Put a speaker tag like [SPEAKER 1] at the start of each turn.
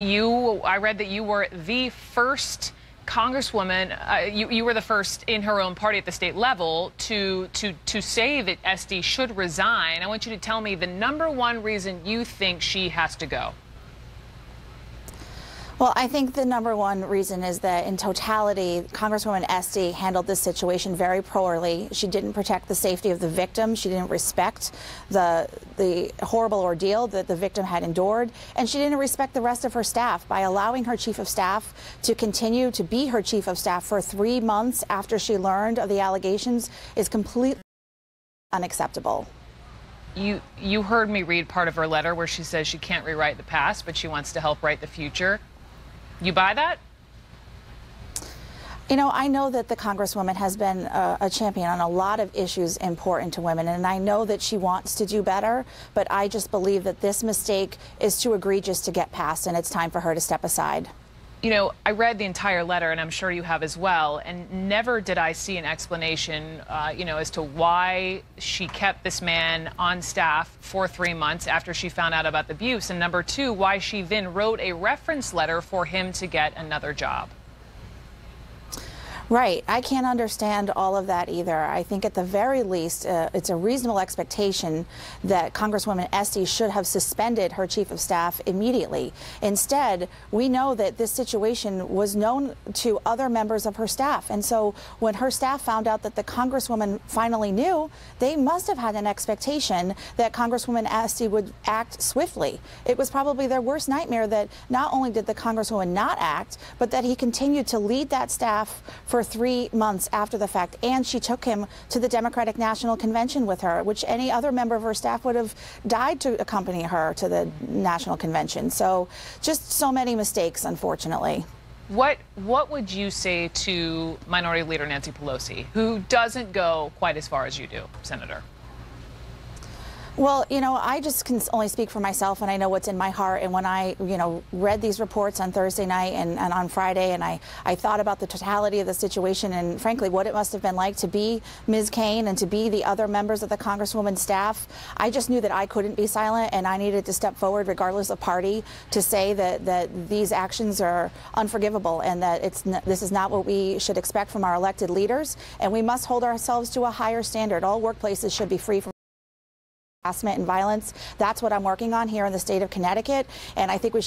[SPEAKER 1] I read that you were the first Congresswoman, you were the first in her own party at the state level to say that Esty should resign. I want you to tell me the #1 reason you think she has to go.
[SPEAKER 2] Well, I think the #1 reason is that in totality, Congresswoman Esty handled this situation very poorly. She didn't protect the safety of the victim. She didn't respect the horrible ordeal that the victim had endured. And she didn't respect the rest of her staff by allowing her chief of staff to continue to be her chief of staff for 3 months after she learned of the allegations is completely unacceptable.
[SPEAKER 1] You heard me read part of her letter where she says she can't rewrite the past, but she wants to help write the future. You buy that?
[SPEAKER 2] You know, I know that the Congresswoman has been a champion on a lot of issues important to women, and I know that she wants to do better, but I just believe that this mistake is too egregious to get past, and it's time for her to step aside.
[SPEAKER 1] You know, I read the entire letter, and I'm sure you have as well, and never did I see an explanation, as to why she kept this man on staff for 3 months after she found out about the abuse, and #2, why she then wrote a reference letter for him to get another job.
[SPEAKER 2] Right. I can't understand all of that either. I think at the very least, it's a reasonable expectation that Congresswoman Esty should have suspended her chief of staff immediately. Instead, we know that this situation was known to other members of her staff. And so when her staff found out that the Congresswoman finally knew, they must have had an expectation that Congresswoman Esty would act swiftly. It was probably their worst nightmare that not only did the Congresswoman not act, but that he continued to lead that staff for 3 months after the fact, and she took him to the Democratic National Convention with her, which any other member of her staff would have died to accompany her to the National Convention. So just so many mistakes, unfortunately.
[SPEAKER 1] What would you say to Minority Leader Nancy Pelosi, who doesn't go quite as far as you do, Senator?
[SPEAKER 2] Well, I just can only speak for myself, and I know what's in my heart. And when I, read these reports on Thursday night and on Friday, and I thought about the totality of the situation and, frankly, what it must have been like to be Ms. Kane and to be the other members of the Congresswoman's staff, I just knew that I couldn't be silent, and I needed to step forward, regardless of party, to say that these actions are unforgivable and that this is not what we should expect from our elected leaders, and we must hold ourselves to a higher standard. All workplaces should be free from harassment and violence. That's what I'm working on here in the state of Connecticut, and I think we should